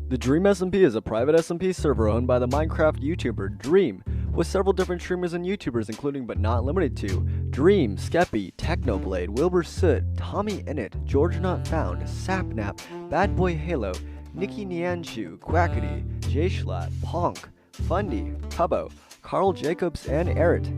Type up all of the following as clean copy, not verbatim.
The Dream SMP is a private SMP server owned by the Minecraft YouTuber Dream, with several different streamers and YouTubers including but not limited to Dream, Skeppy, Technoblade, Wilbur Soot, Tommy Innit, George Not Found, Sapnap, Bad Boy Halo, Nikki Nianchu, Quackity, Jschlat, Ponk, Fundy, Tubbo, Carl Jacobs, and Erit.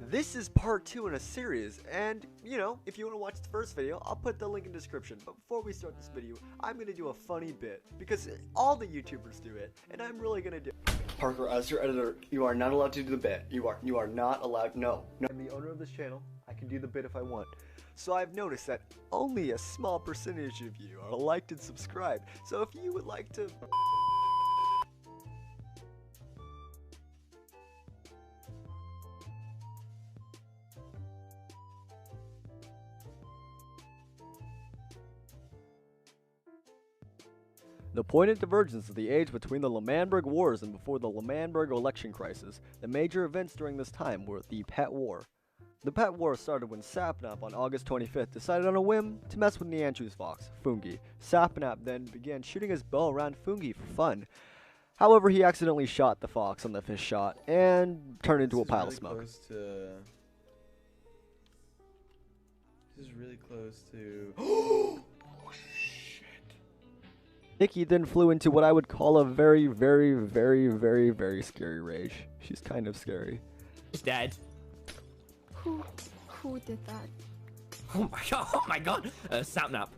This is part 2 in a series, and, if you want to watch the first video, I'll put the link in the description. But before we start this video, I'm going to do a funny bit, because all the YouTubers do it, and I'm really going to do it. Parker, as your editor, you are not allowed to do the bit. You are not allowed, no. I'm the owner of this channel. I can do the bit if I want. So I've noticed that only a small percentage of you are liked and subscribed. So if you would like to... The pointed divergence of the age between the L'Manberg Wars and before the L'Manberg election crisis. The major events during this time were the Pet War. The Pet War started when Sapnap on August 25th decided on a whim to mess with Nianchu's fox, Fungi. Sapnap then began shooting his bow around Fungi for fun. However, he accidentally shot the fox on the fish shot and turned into a pile of smoke. This is really close to... Nikki then flew into what I would call a very, very, very, very, very scary rage. She's kind of scary. He's dead. Who did that? Oh my god! Sapnap.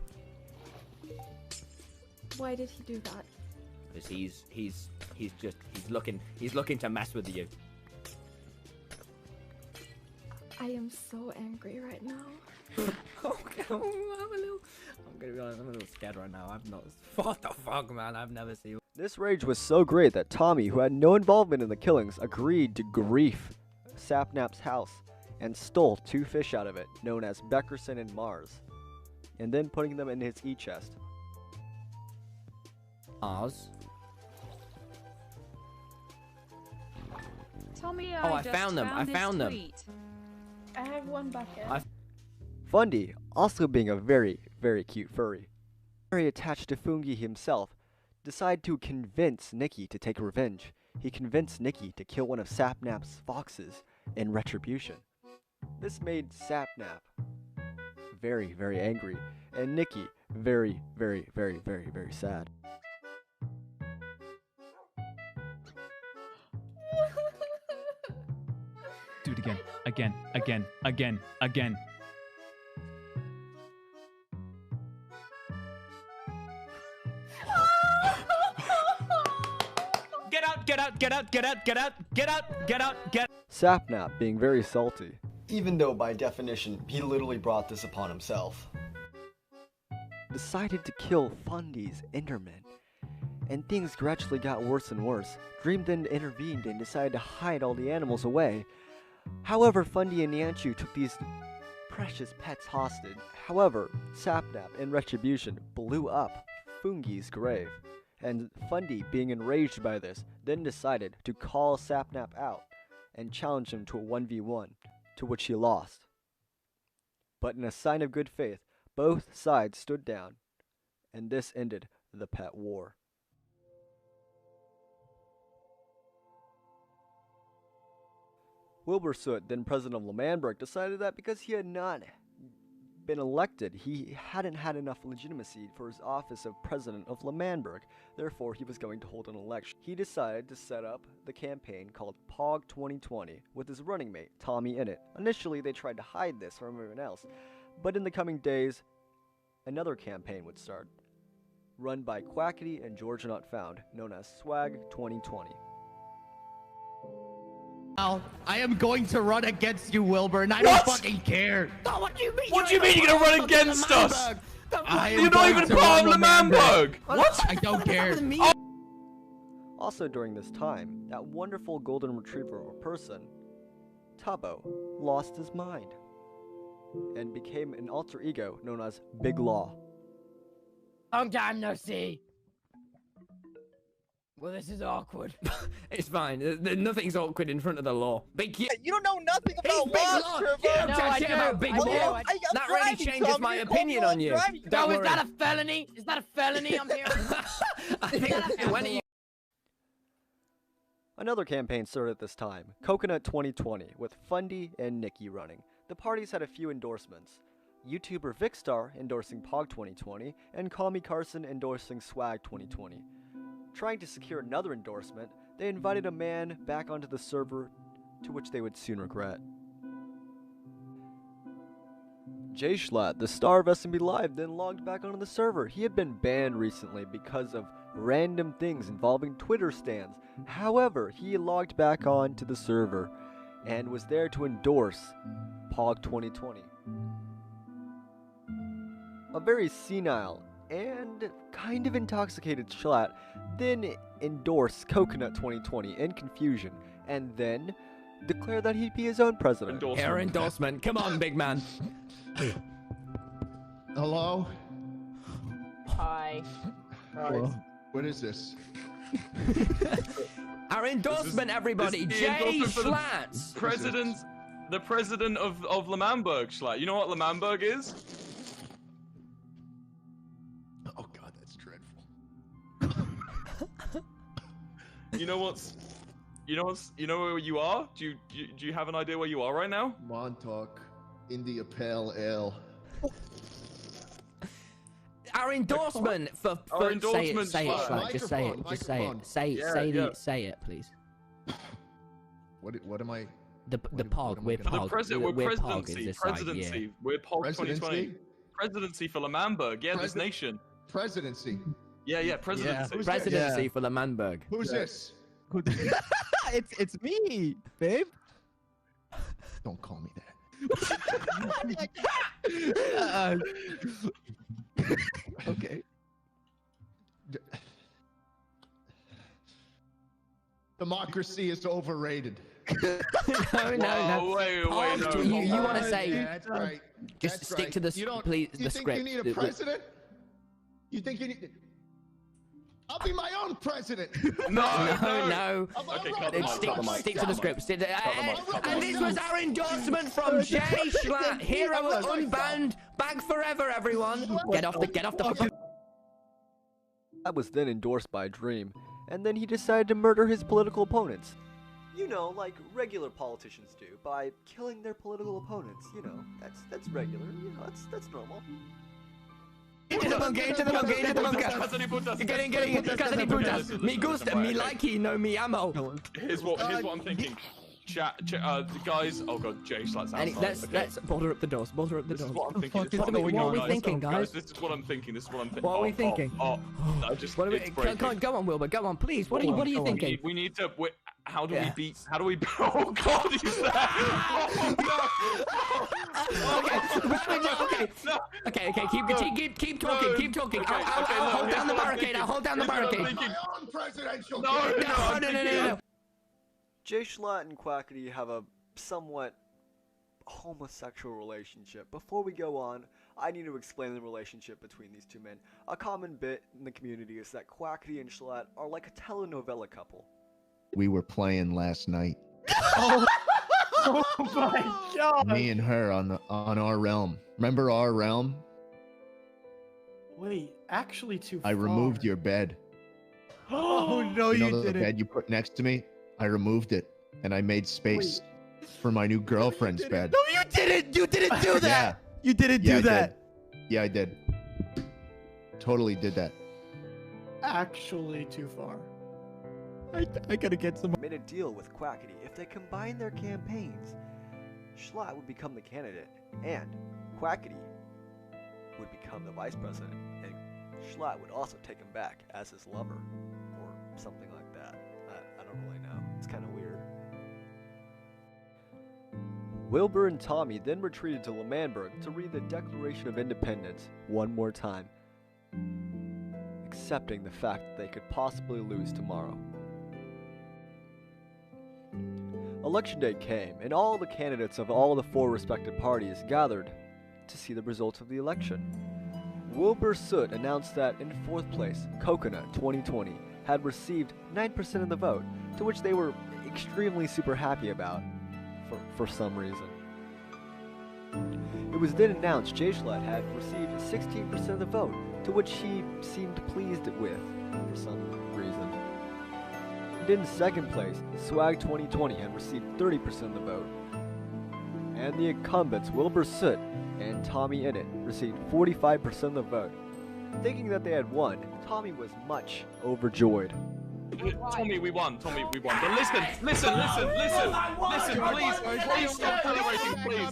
Why did he do that? Because he's looking to mess with you. I am so angry right now. Okay, I'm gonna be honest, I'm a little scared right now. I've not. What the fuck, man? I've never seen. This rage was so great that Tommy, who had no involvement in the killings, agreed to grief Sapnap's house and stole 2 fish out of it, known as Beckerson and Mars, and then putting them in his e-chest. Ours? Tell me Oh, I found them. I found them. I have one bucket. Fundy, also being a very, very cute furry, very attached to Fungi himself, decided to convince Nikki to take revenge. He convinced Nikki to kill one of Sapnap's foxes in retribution. This made Sapnap very, very angry, and Nikki very, very, very, very, very sad. Do it again. Again. Get out. Sapnap being very salty, even though by definition he literally brought this upon himself, decided to kill Fundy's Enderman, and things gradually got worse and worse. Dream then intervened and decided to hide all the animals away. However, Fundy and Nianchu took these precious pets hostage. However, Sapnap, in retribution, blew up Fungi's grave, and Fundy, being enraged by this, then decided to call Sapnap out and challenge him to a 1v1, to which he lost. But in a sign of good faith, both sides stood down, and this ended the Pet War. Wilbur Soot, then president of L'Manberg, decided that because he had not been elected, he hadn't had enough legitimacy for his office of president of L'Manberg. Therefore, he was going to hold an election. He decided to set up the campaign called POG 2020 with his running mate, Tommy Innit. Initially, they tried to hide this from everyone else, but in the coming days, another campaign would start, run by Quackity and George Not Found, known as Swag 2020. Now, I am going to run against you, Wilbur, and I don't fucking care. Oh, what do you mean? What do you mean you're gonna run against us? You're not even part of L'Manberg! What? I don't care. Also during this time, that wonderful golden retriever of a person, Tubbo, lost his mind and became an alter ego known as Big Law. Long time no see. Well, this is awkward. It's fine. Nothing's awkward in front of the law. Big you. You don't know nothing He's about big law, law. Turbo. You don't No, talk I shit do. about big I do. law. I- That really changes my opinion on you. No, Don't is worry. that a felony? Is that a felony? I'm here. I think when are you? Another campaign started at this time, Coconut 2020, with Fundy and Nikki running. The parties had a few endorsements. YouTuber Vicstar endorsing Pog 2020, and Call Me Carson endorsing Swag 2020. Trying to secure another endorsement, they invited a man back onto the server, to which they would soon regret. Jay Schlatt, the star of SMP Live, then logged back onto the server. He had been banned recently because of random things involving Twitter stands. However, he logged back on to the server and was there to endorse Pog 2020. A very senile and kind of intoxicated Schlatt then endorsed Coconut 2020 in confusion, and then declared that he'd be his own president. Air endorsement. Come on, big man. Hello? Hi. Hello? What is this? Our endorsement, everybody. this is Jay the endorsement for the Schlatt. The president of Lemanberg, Schlatt. You know what Lemanberg is? Oh god, that's dreadful. You know where you are? Do you have an idea where you are right now? Montauk, India Pale Ale. Our endorsement for Our endorsement, say it, Schlatt. just say it, just say Microphone. it, say it, please. What am I? The What Pog, am I we're gonna- For Pog, the we're we're Pog is presidency. this side, Presidency. yeah. We're Pog 2020. Presidency? Presidency for Lemanberg. Yeah, this Presi- nation. Presidency. Yeah, presidency. Who's Presidency for the Manberg. Who's this? It's me, babe. Don't call me that. Okay. Democracy is overrated. No. Whoa, wait, Pog, no. you want to say? That's right. Just That's stick right. to the You don't- please, you the think script. you need a president? You think you need? I'll be my own president. No. No. Okay, cut I'll the run mic, Stick, cut the mic. stick to the script. Stick to, the mic, cut the and mic. this was our endorsement from Jay Schlatt, hero of Unbanned, back forever, everyone. Get off the. That was then endorsed by Dream, and then he decided to murder his political opponents. You know, like regular politicians do, by killing their political opponents. You know, that's regular. You know, that's normal. Into the bunker. Casa ni putas. Get in, casa ni putas. Me gusta, me likey, no me amo. Here's what I'm thinking. Guys. Oh god, Jay Schlatt's outside. Let's bolter up the doors. This is what I'm thinking. fuck This is what I'm going What are on? we guys. thinking, guys? This is what I'm thinking. What are we thinking? No, just What are we? it's breaking. Go on, Wilbur. Go on, please. What are you thinking? We need to. How do we Yeah. beat? How do we? Oh god, he's there! Okay. Keep talking. Okay, I'll hold down the barricade. thinking. I'll hold down the This is what I'm barricade. thinking. My own presidential. No, candidate. No. Jay Schlatt and Quackity have a somewhat homosexual relationship. Before we go on, I need to explain the relationship between these two men. A common bit in the community is that Quackity and Schlatt are like a telenovela couple. We were playing last night. Oh my god. Me and her on our realm. Remember our realm? Wait, actually too I far. removed your bed. Oh no, You you know the didn't. bed you put next to me? I removed it and I made space for my new girlfriend's bed. No, you didn't. You didn't do that. Yeah. You didn't Yeah, do I that. Yeah, I did. Totally did that. Actually too far. I gotta get some. Made a deal with Quackity. If they combine their campaigns, Schlatt would become the candidate, and Quackity would become the vice president, and Schlatt would also take him back as his lover, or something like that. I don't really know. It's kind of weird. Wilbur and Tommy then retreated to Lemanberg to read the Declaration of Independence one more time, accepting the fact that they could possibly lose tomorrow. Election day came, and all the candidates of all the four respective parties gathered to see the results of the election. Wilbur Soot announced that in fourth place, Coconut 2020 had received 9% of the vote, to which they were extremely super happy about, for some reason. It was then announced Jay Schlatt had received 16% of the vote, to which he seemed pleased with, for some reason. And in second place, Swag 2020 had received 30% of the vote, and the incumbents Wilbur Soot and Tommy Innit received 45% of the vote. Thinking that they had won, Tommy was much overjoyed. Tommy, we won. Tommy, we won. But listen, please stop celebrating, please.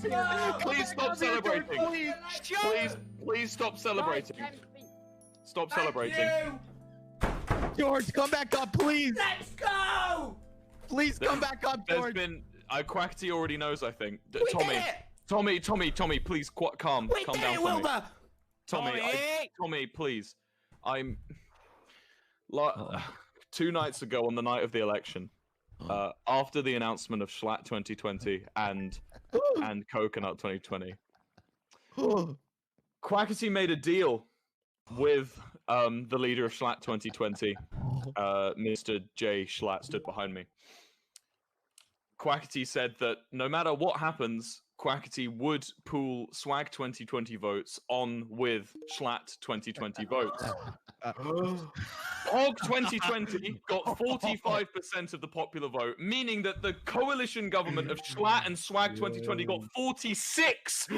Please stop celebrating. Please stop celebrating. Stop celebrating. George, come back up, please. Let's go! Please come back up, There's George. been Quackity already knows, I think. We did it! Tommy, please calm down, We did it, Tommy. Wilbur! Tommy, please. I'm like 2 nights ago on the night of the election, after the announcement of Schlatt 2020 and Coconut 2020, Quackity made a deal with the leader of Schlatt 2020, Mr. Jay Schlatt stood behind me. Quackity said that no matter what happens, Quackity would pool Swag 2020 votes on with Schlatt 2020 votes. Hog 2020 got 45% of the popular vote, meaning that the coalition government of Schlatt and Swag 2020 got 46%.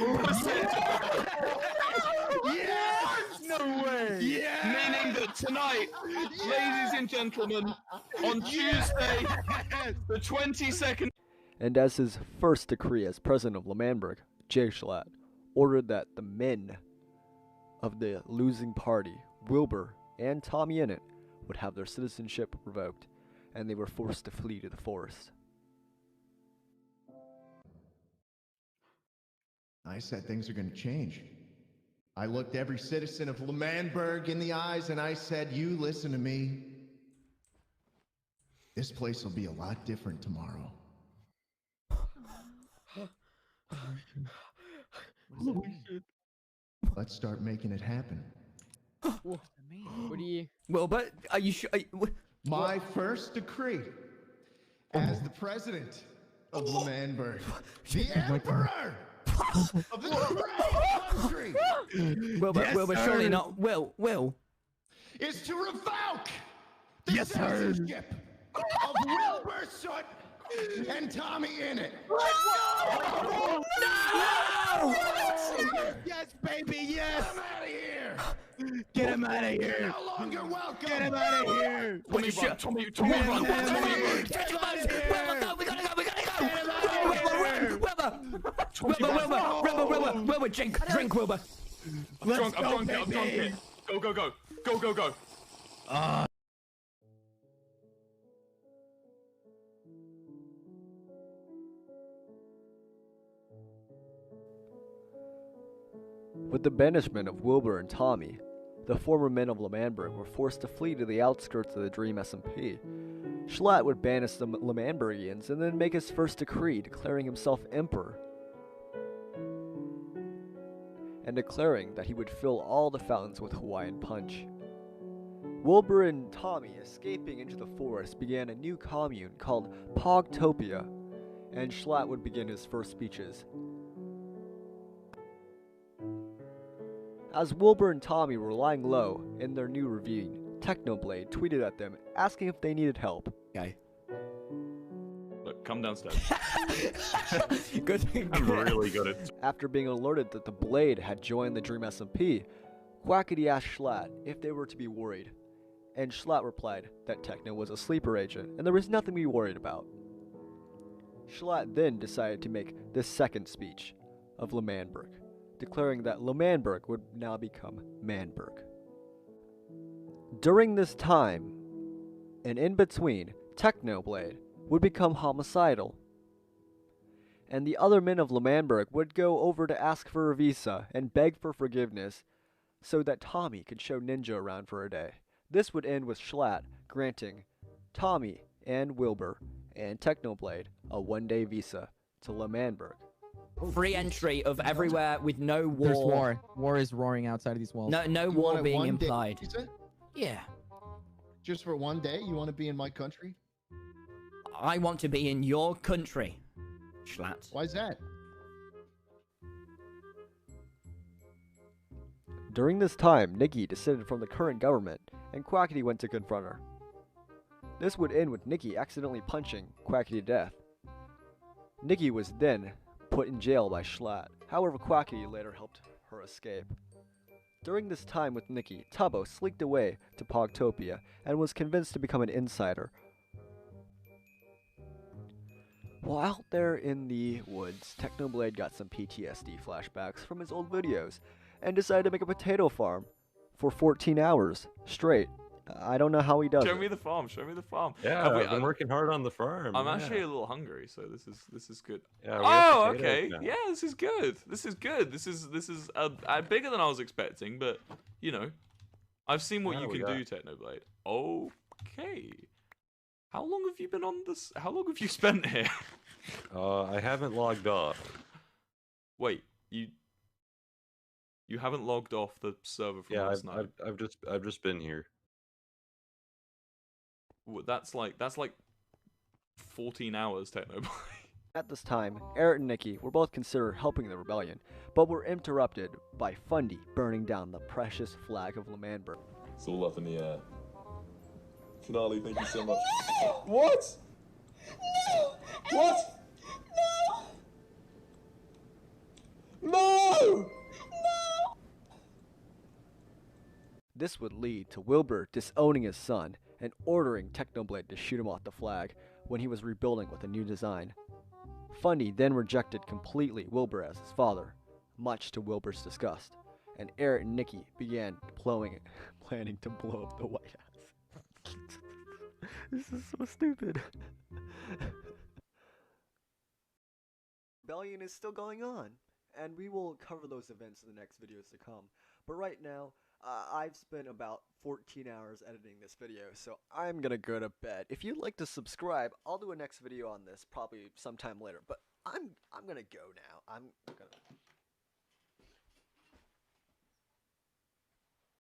Yes! No way! Yeah! Meaning that tonight, ladies and gentlemen, on Tuesday, the 22nd. And as his first decree as president of L'Manberg, Jay Schlatt ordered that the men of the losing party, Wilbur and Tommy Innit, would have their citizenship revoked, and they were forced to flee to the forest. I said things are going to change. I looked every citizen of L'Manberg in the eyes and I said, you listen to me. This place will be a lot different tomorrow. Let's start making it happen. What do you? Well, but are you sure? My first decree as the president of L'Manberg, the emperor of this great country, Wilbur, surely not. Will. is to revoke the citizenship of Wilbur Soot and Tommy Innit. No! Yes, baby, yes! Get him out of here! Get him out of here! No longer welcome! Get him out of here! Tommy, run! Tommy, run! Get him out of here! We gotta go! Wilbur, drink, Wilbur. I'm drunk it. Go. With the banishment of Wilbur and Tommy, the former men of L'Manberg were forced to flee to the outskirts of the Dream SMP. Schlatt would banish the L'Manbergians and then make his first decree declaring himself emperor, and declaring that he would fill all the fountains with Hawaiian punch. Wilbur and Tommy, escaping into the forest, began a new commune called Pogtopia, and Schlatt would begin his first speeches. As Wilbur and Tommy were lying low in their new ravine, Technoblade tweeted at them asking if they needed help. Okay. Look, come downstairs. Good. I'm really good at. After being alerted that the Blade had joined the Dream SMP, Quackity asked Schlatt if they were to be worried, and Schlatt replied that Techno was a sleeper agent and there was nothing to be worried about. Schlatt then decided to make the second speech of L'Manberg, declaring that L'Manberg would now become Manberg. During this time, and in between, Technoblade would become homicidal, and the other men of L'Manberg would go over to ask for a visa and beg for forgiveness so that Tommy could show Ninja around for a day. This would end with Schlatt granting Tommy and Wilbur and Technoblade a one-day visa to L'Manberg. Free entry of everywhere with no war. There's war. War is roaring outside of these walls. No You war want a being one-day implied. visa? Yeah. Just for one day, you want to be in my country? I want to be in your country, Schlatt. Why's that? During this time, Nikki descended from the current government, and Quackity went to confront her. This would end with Nikki accidentally punching Quackity to death. Nikki was then put in jail by Schlatt. However, Quackity later helped her escape. During this time with Nikki, Tubbo sneaked away to Pogtopia and was convinced to become an insider. While out there in the woods, Technoblade got some PTSD flashbacks from his old videos and decided to make a potato farm for 14 hours straight. I don't know how he does Show it. me the farm. Show me the farm. Yeah, I've been working hard on the farm. I'm yeah. actually a little hungry, so this is good. Yeah, we have Oh, potatoes okay. now. Yeah, this is good. This is good. This is bigger than I was expecting, but you know, I've seen what Yeah, you we can do, Technoblade. Okay. How long have you been on this? How long have you spent here? I haven't logged off. Wait, you haven't logged off the server from Yeah, last night. I've just been here. That's like 14 hours, Technoblade. At this time, Eric and Nikki were both considered helping the rebellion, but were interrupted by Fundy burning down the precious flag of L'Manberg. It's all up in the air. Finale, thank you so much. What? No! What? No! No! This would lead to Wilbur disowning his son and ordering Technoblade to shoot him off the flag when he was rebuilding with a new design. Fundy then rejected completely Wilbur as his father, much to Wilbur's disgust, and Eric and Nikki began planning to blow up the White House. This is so stupid. Rebellion is still going on, and we will cover those events in the next videos to come. But right now, I've spent about 14 hours editing this video, so I'm gonna go to bed. If you'd like to subscribe, I'll do a next video on this probably sometime later. But I'm gonna go now. I'm gonna.